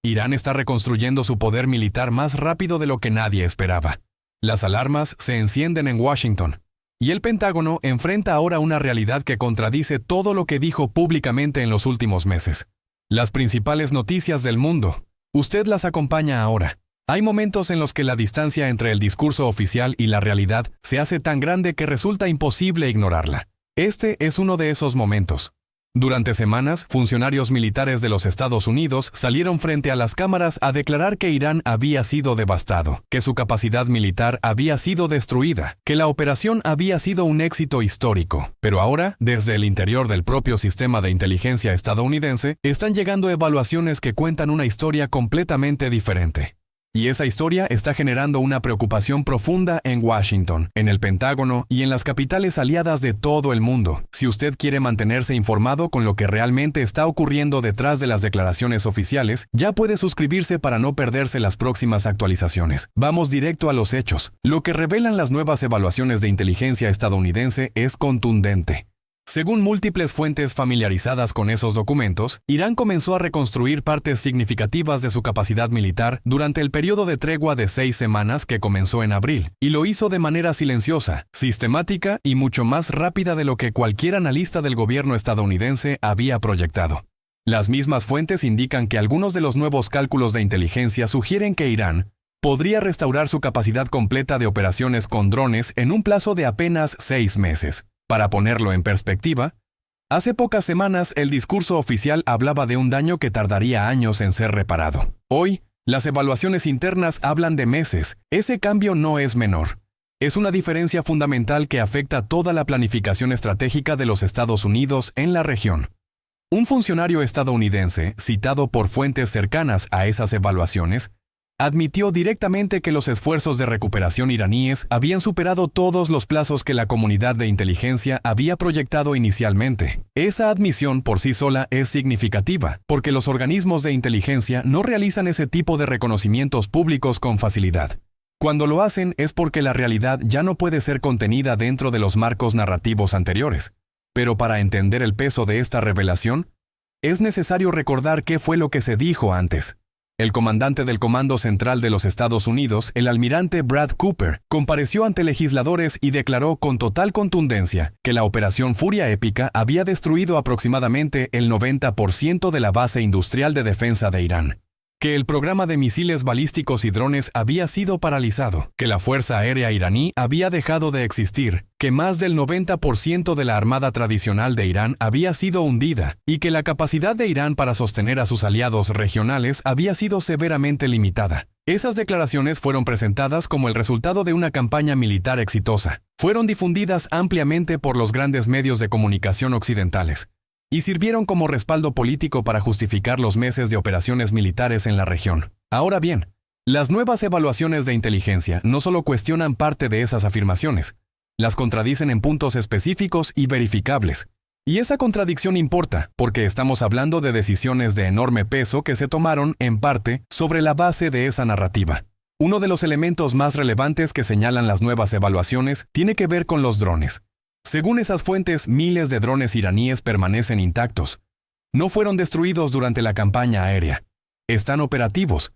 Irán está reconstruyendo su poder militar más rápido de lo que nadie esperaba. Las alarmas se encienden en Washington. Y el Pentágono enfrenta ahora una realidad que contradice todo lo que dijo públicamente en los últimos meses. Las principales noticias del mundo. Usted las acompaña ahora. Hay momentos en los que la distancia entre el discurso oficial y la realidad se hace tan grande que resulta imposible ignorarla. Este es uno de esos momentos. Durante semanas, funcionarios militares de los Estados Unidos salieron frente a las cámaras a declarar que Irán había sido devastado, que su capacidad militar había sido destruida, que la operación había sido un éxito histórico. Pero ahora, desde el interior del propio sistema de inteligencia estadounidense, están llegando evaluaciones que cuentan una historia completamente diferente. Y esa historia está generando una preocupación profunda en Washington, en el Pentágono y en las capitales aliadas de todo el mundo. Si usted quiere mantenerse informado con lo que realmente está ocurriendo detrás de las declaraciones oficiales, ya puede suscribirse para no perderse las próximas actualizaciones. Vamos directo a los hechos. Lo que revelan las nuevas evaluaciones de inteligencia estadounidense es contundente. Según múltiples fuentes familiarizadas con esos documentos, Irán comenzó a reconstruir partes significativas de su capacidad militar durante el periodo de tregua de 6 semanas que comenzó en abril, y lo hizo de manera silenciosa, sistemática y mucho más rápida de lo que cualquier analista del gobierno estadounidense había proyectado. Las mismas fuentes indican que algunos de los nuevos cálculos de inteligencia sugieren que Irán podría restaurar su capacidad completa de operaciones con drones en un plazo de apenas 6 meses. Para ponerlo en perspectiva, hace pocas semanas el discurso oficial hablaba de un daño que tardaría años en ser reparado. Hoy, las evaluaciones internas hablan de meses. Ese cambio no es menor. Es una diferencia fundamental que afecta toda la planificación estratégica de los Estados Unidos en la región. Un funcionario estadounidense, citado por fuentes cercanas a esas evaluaciones, admitió directamente que los esfuerzos de recuperación iraníes habían superado todos los plazos que la comunidad de inteligencia había proyectado inicialmente. Esa admisión por sí sola es significativa, porque los organismos de inteligencia no realizan ese tipo de reconocimientos públicos con facilidad. Cuando lo hacen es porque la realidad ya no puede ser contenida dentro de los marcos narrativos anteriores. Pero para entender el peso de esta revelación, es necesario recordar qué fue lo que se dijo antes. El comandante del Comando Central de los Estados Unidos, el almirante Brad Cooper, compareció ante legisladores y declaró con total contundencia que la Operación Furia Épica había destruido aproximadamente el 90% de la base industrial de defensa de Irán, que el programa de misiles balísticos y drones había sido paralizado, que la Fuerza Aérea iraní había dejado de existir, que más del 90% de la armada tradicional de Irán había sido hundida y que la capacidad de Irán para sostener a sus aliados regionales había sido severamente limitada. Esas declaraciones fueron presentadas como el resultado de una campaña militar exitosa. Fueron difundidas ampliamente por los grandes medios de comunicación occidentales y sirvieron como respaldo político para justificar los meses de operaciones militares en la región. Ahora bien, las nuevas evaluaciones de inteligencia no solo cuestionan parte de esas afirmaciones, las contradicen en puntos específicos y verificables. Y esa contradicción importa, porque estamos hablando de decisiones de enorme peso que se tomaron, en parte, sobre la base de esa narrativa. Uno de los elementos más relevantes que señalan las nuevas evaluaciones tiene que ver con los drones. Según esas fuentes, miles de drones iraníes permanecen intactos. No fueron destruidos durante la campaña aérea. Están operativos.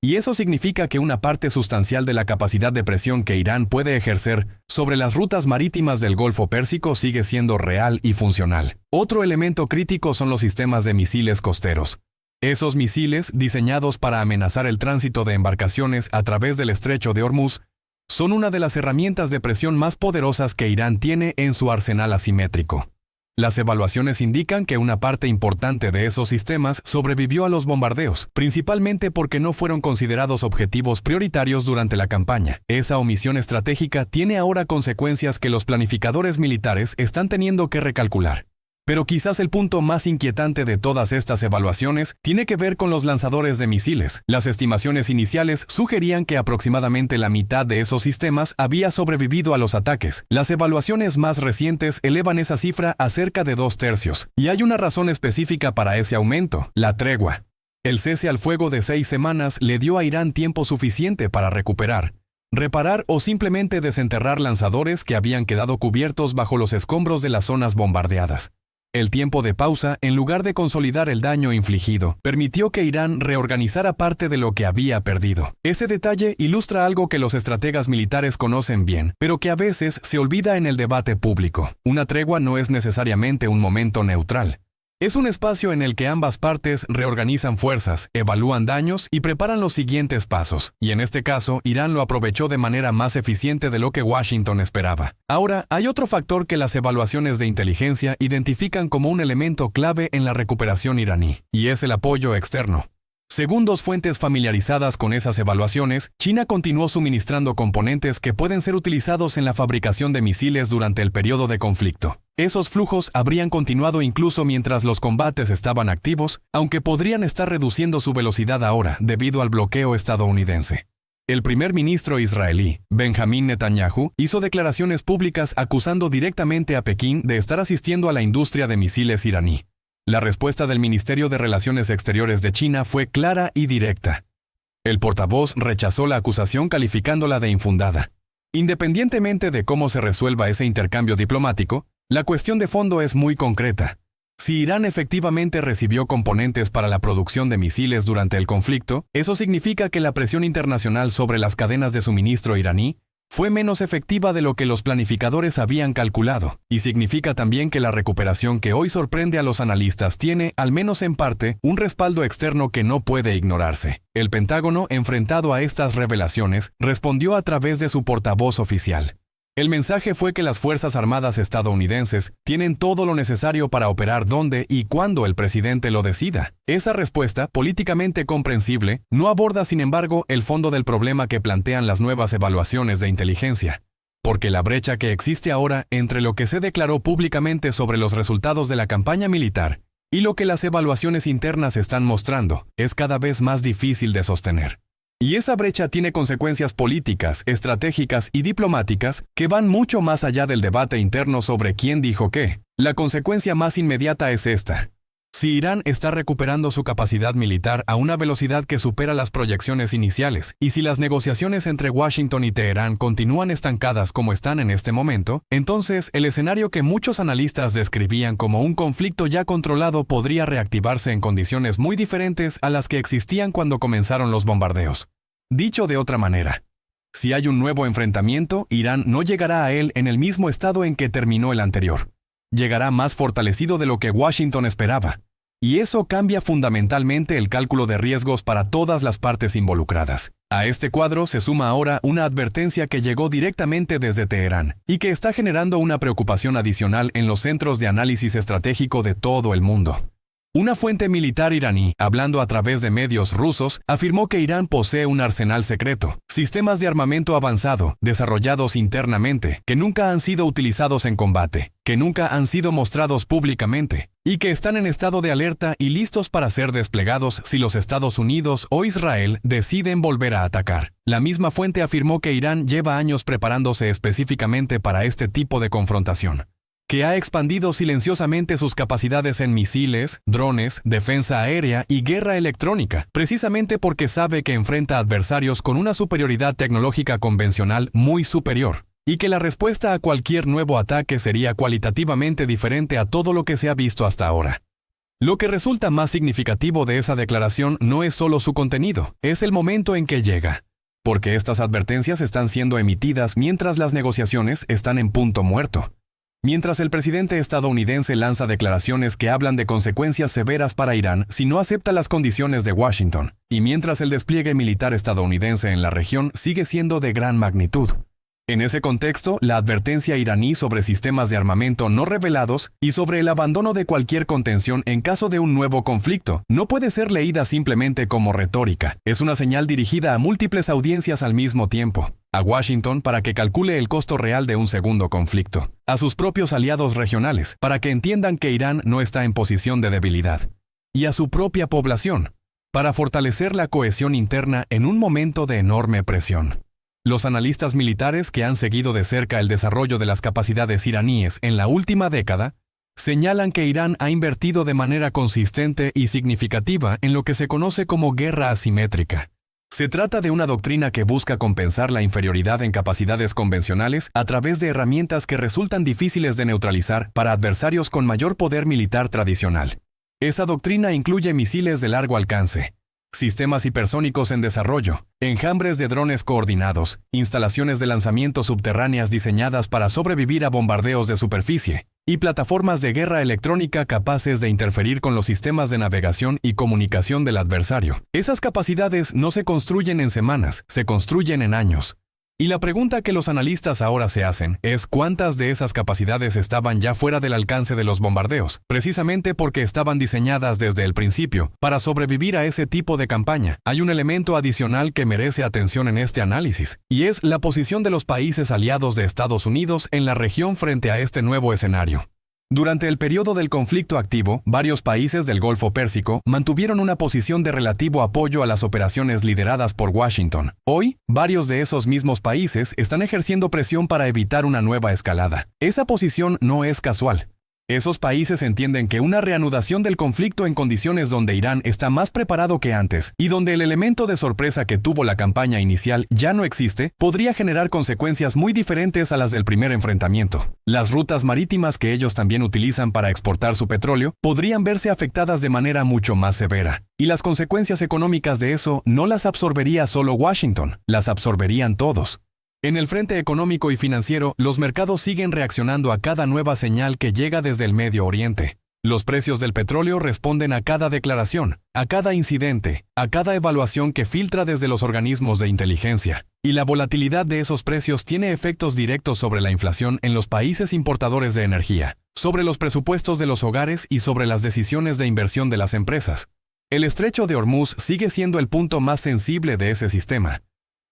Y eso significa que una parte sustancial de la capacidad de presión que Irán puede ejercer sobre las rutas marítimas del Golfo Pérsico sigue siendo real y funcional. Otro elemento crítico son los sistemas de misiles costeros. Esos misiles, diseñados para amenazar el tránsito de embarcaciones a través del estrecho de Hormuz, son una de las herramientas de presión más poderosas que Irán tiene en su arsenal asimétrico. Las evaluaciones indican que una parte importante de esos sistemas sobrevivió a los bombardeos, principalmente porque no fueron considerados objetivos prioritarios durante la campaña. Esa omisión estratégica tiene ahora consecuencias que los planificadores militares están teniendo que recalcular. Pero quizás el punto más inquietante de todas estas evaluaciones tiene que ver con los lanzadores de misiles. Las estimaciones iniciales sugerían que aproximadamente la mitad de esos sistemas había sobrevivido a los ataques. Las evaluaciones más recientes elevan esa cifra a cerca de 2/3. Y hay una razón específica para ese aumento: la tregua. El cese al fuego de 6 semanas le dio a Irán tiempo suficiente para recuperar, reparar o simplemente desenterrar lanzadores que habían quedado cubiertos bajo los escombros de las zonas bombardeadas. El tiempo de pausa, en lugar de consolidar el daño infligido, permitió que Irán reorganizara parte de lo que había perdido. Ese detalle ilustra algo que los estrategas militares conocen bien, pero que a veces se olvida en el debate público. Una tregua no es necesariamente un momento neutral. Es un espacio en el que ambas partes reorganizan fuerzas, evalúan daños y preparan los siguientes pasos, y en este caso, Irán lo aprovechó de manera más eficiente de lo que Washington esperaba. Ahora, hay otro factor que las evaluaciones de inteligencia identifican como un elemento clave en la recuperación iraní, y es el apoyo externo. Según dos fuentes familiarizadas con esas evaluaciones, China continuó suministrando componentes que pueden ser utilizados en la fabricación de misiles durante el periodo de conflicto. Esos flujos habrían continuado incluso mientras los combates estaban activos, aunque podrían estar reduciendo su velocidad ahora debido al bloqueo estadounidense. El primer ministro israelí, Benjamín Netanyahu, hizo declaraciones públicas acusando directamente a Pekín de estar asistiendo a la industria de misiles iraní. La respuesta del Ministerio de Relaciones Exteriores de China fue clara y directa. El portavoz rechazó la acusación calificándola de infundada. Independientemente de cómo se resuelva ese intercambio diplomático, la cuestión de fondo es muy concreta. Si Irán efectivamente recibió componentes para la producción de misiles durante el conflicto, eso significa que la presión internacional sobre las cadenas de suministro iraní fue menos efectiva de lo que los planificadores habían calculado, y significa también que la recuperación que hoy sorprende a los analistas tiene, al menos en parte, un respaldo externo que no puede ignorarse. El Pentágono, enfrentado a estas revelaciones, respondió a través de su portavoz oficial. El mensaje fue que las Fuerzas Armadas estadounidenses tienen todo lo necesario para operar donde y cuando el presidente lo decida. Esa respuesta, políticamente comprensible, no aborda, sin embargo, el fondo del problema que plantean las nuevas evaluaciones de inteligencia. Porque la brecha que existe ahora entre lo que se declaró públicamente sobre los resultados de la campaña militar y lo que las evaluaciones internas están mostrando es cada vez más difícil de sostener. Y esa brecha tiene consecuencias políticas, estratégicas y diplomáticas que van mucho más allá del debate interno sobre quién dijo qué. La consecuencia más inmediata es esta. Si Irán está recuperando su capacidad militar a una velocidad que supera las proyecciones iniciales, y si las negociaciones entre Washington y Teherán continúan estancadas como están en este momento, entonces el escenario que muchos analistas describían como un conflicto ya controlado podría reactivarse en condiciones muy diferentes a las que existían cuando comenzaron los bombardeos. Dicho de otra manera, si hay un nuevo enfrentamiento, Irán no llegará a él en el mismo estado en que terminó el anterior. Llegará más fortalecido de lo que Washington esperaba. Y eso cambia fundamentalmente el cálculo de riesgos para todas las partes involucradas. A este cuadro se suma ahora una advertencia que llegó directamente desde Teherán y que está generando una preocupación adicional en los centros de análisis estratégico de todo el mundo. Una fuente militar iraní, hablando a través de medios rusos, afirmó que Irán posee un arsenal secreto, sistemas de armamento avanzado, desarrollados internamente, que nunca han sido utilizados en combate, que nunca han sido mostrados públicamente, y que están en estado de alerta y listos para ser desplegados si los Estados Unidos o Israel deciden volver a atacar. La misma fuente afirmó que Irán lleva años preparándose específicamente para este tipo de confrontación, que ha expandido silenciosamente sus capacidades en misiles, drones, defensa aérea y guerra electrónica, precisamente porque sabe que enfrenta adversarios con una superioridad tecnológica convencional muy superior, y que la respuesta a cualquier nuevo ataque sería cualitativamente diferente a todo lo que se ha visto hasta ahora. Lo que resulta más significativo de esa declaración no es solo su contenido, es el momento en que llega, porque estas advertencias están siendo emitidas mientras las negociaciones están en punto muerto. Mientras el presidente estadounidense lanza declaraciones que hablan de consecuencias severas para Irán si no acepta las condiciones de Washington, y mientras el despliegue militar estadounidense en la región sigue siendo de gran magnitud. En ese contexto, la advertencia iraní sobre sistemas de armamento no revelados y sobre el abandono de cualquier contención en caso de un nuevo conflicto no puede ser leída simplemente como retórica. Es una señal dirigida a múltiples audiencias al mismo tiempo. A Washington para que calcule el costo real de un segundo conflicto. A sus propios aliados regionales para que entiendan que Irán no está en posición de debilidad. Y a su propia población para fortalecer la cohesión interna en un momento de enorme presión. Los analistas militares que han seguido de cerca el desarrollo de las capacidades iraníes en la última década señalan que Irán ha invertido de manera consistente y significativa en lo que se conoce como guerra asimétrica. Se trata de una doctrina que busca compensar la inferioridad en capacidades convencionales a través de herramientas que resultan difíciles de neutralizar para adversarios con mayor poder militar tradicional. Esa doctrina incluye misiles de largo alcance, sistemas hipersónicos en desarrollo, enjambres de drones coordinados, instalaciones de lanzamiento subterráneas diseñadas para sobrevivir a bombardeos de superficie, y plataformas de guerra electrónica capaces de interferir con los sistemas de navegación y comunicación del adversario. Esas capacidades no se construyen en semanas, se construyen en años. Y la pregunta que los analistas ahora se hacen es ¿cuántas de esas capacidades estaban ya fuera del alcance de los bombardeos? Precisamente porque estaban diseñadas desde el principio para sobrevivir a ese tipo de campaña. Hay un elemento adicional que merece atención en este análisis, y es la posición de los países aliados de Estados Unidos en la región frente a este nuevo escenario. Durante el periodo del conflicto activo, varios países del Golfo Pérsico mantuvieron una posición de relativo apoyo a las operaciones lideradas por Washington. Hoy, varios de esos mismos países están ejerciendo presión para evitar una nueva escalada. Esa posición no es casual. Esos países entienden que una reanudación del conflicto en condiciones donde Irán está más preparado que antes y donde el elemento de sorpresa que tuvo la campaña inicial ya no existe, podría generar consecuencias muy diferentes a las del primer enfrentamiento. Las rutas marítimas que ellos también utilizan para exportar su petróleo podrían verse afectadas de manera mucho más severa. Y las consecuencias económicas de eso no las absorbería solo Washington, las absorberían todos. En el frente económico y financiero, los mercados siguen reaccionando a cada nueva señal que llega desde el Medio Oriente. Los precios del petróleo responden a cada declaración, a cada incidente, a cada evaluación que filtra desde los organismos de inteligencia. Y la volatilidad de esos precios tiene efectos directos sobre la inflación en los países importadores de energía, sobre los presupuestos de los hogares y sobre las decisiones de inversión de las empresas. El estrecho de Hormuz sigue siendo el punto más sensible de ese sistema.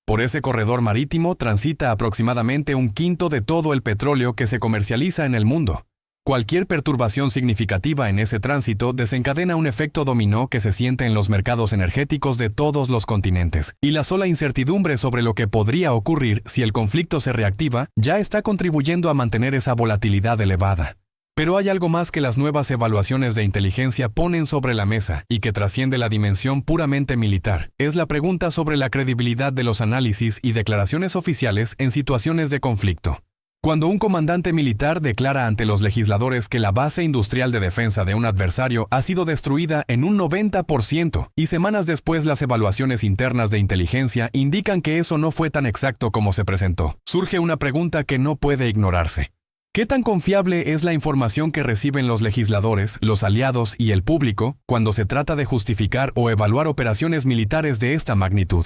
Por ese corredor marítimo transita aproximadamente un quinto de todo el petróleo que se comercializa en el mundo. Cualquier perturbación significativa en ese tránsito desencadena un efecto dominó que se siente en los mercados energéticos de todos los continentes, y la sola incertidumbre sobre lo que podría ocurrir si el conflicto se reactiva ya está contribuyendo a mantener esa volatilidad elevada. Pero hay algo más que las nuevas evaluaciones de inteligencia ponen sobre la mesa y que trasciende la dimensión puramente militar. Es la pregunta sobre la credibilidad de los análisis y declaraciones oficiales en situaciones de conflicto. Cuando un comandante militar declara ante los legisladores que la base industrial de defensa de un adversario ha sido destruida en un 90% y semanas después las evaluaciones internas de inteligencia indican que eso no fue tan exacto como se presentó, surge una pregunta que no puede ignorarse. ¿Qué tan confiable es la información que reciben los legisladores, los aliados y el público cuando se trata de justificar o evaluar operaciones militares de esta magnitud?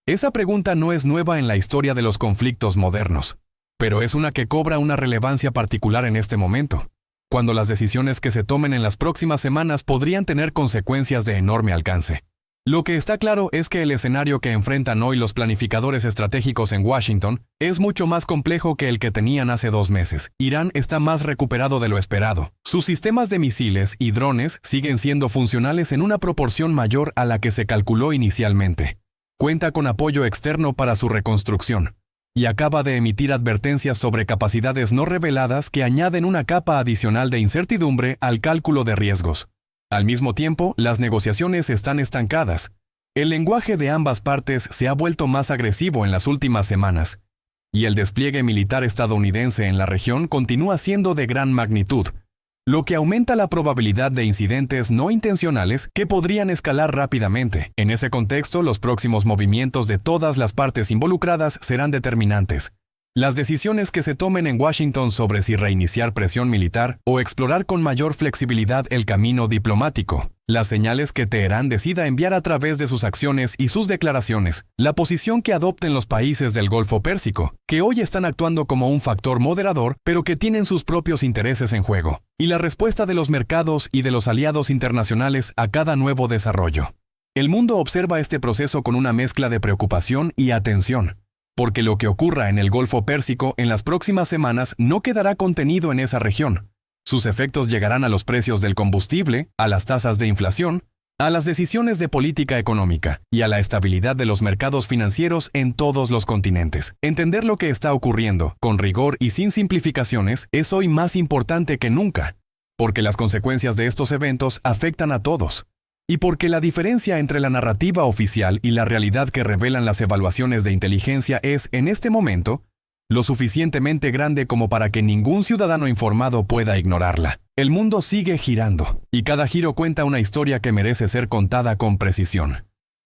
Esa pregunta no es nueva en la historia de los conflictos modernos, pero es una que cobra una relevancia particular en este momento, cuando las decisiones que se tomen en las próximas semanas podrían tener consecuencias de enorme alcance. Lo que está claro es que el escenario que enfrentan hoy los planificadores estratégicos en Washington es mucho más complejo que el que tenían hace 2 meses. Irán está más recuperado de lo esperado. Sus sistemas de misiles y drones siguen siendo funcionales en una proporción mayor a la que se calculó inicialmente. Cuenta con apoyo externo para su reconstrucción. Y acaba de emitir advertencias sobre capacidades no reveladas que añaden una capa adicional de incertidumbre al cálculo de riesgos. Al mismo tiempo, las negociaciones están estancadas. El lenguaje de ambas partes se ha vuelto más agresivo en las últimas semanas, y el despliegue militar estadounidense en la región continúa siendo de gran magnitud, lo que aumenta la probabilidad de incidentes no intencionales que podrían escalar rápidamente. En ese contexto, los próximos movimientos de todas las partes involucradas serán determinantes. Las decisiones que se tomen en Washington sobre si reiniciar presión militar o explorar con mayor flexibilidad el camino diplomático, las señales que Teherán decida enviar a través de sus acciones y sus declaraciones, la posición que adopten los países del Golfo Pérsico, que hoy están actuando como un factor moderador, pero que tienen sus propios intereses en juego, y la respuesta de los mercados y de los aliados internacionales a cada nuevo desarrollo. El mundo observa este proceso con una mezcla de preocupación y atención, porque lo que ocurra en el Golfo Pérsico en las próximas semanas no quedará contenido en esa región. Sus efectos llegarán a los precios del combustible, a las tasas de inflación, a las decisiones de política económica y a la estabilidad de los mercados financieros en todos los continentes. Entender lo que está ocurriendo, con rigor y sin simplificaciones, es hoy más importante que nunca, porque las consecuencias de estos eventos afectan a todos. Y porque la diferencia entre la narrativa oficial y la realidad que revelan las evaluaciones de inteligencia es, en este momento, lo suficientemente grande como para que ningún ciudadano informado pueda ignorarla. El mundo sigue girando, y cada giro cuenta una historia que merece ser contada con precisión.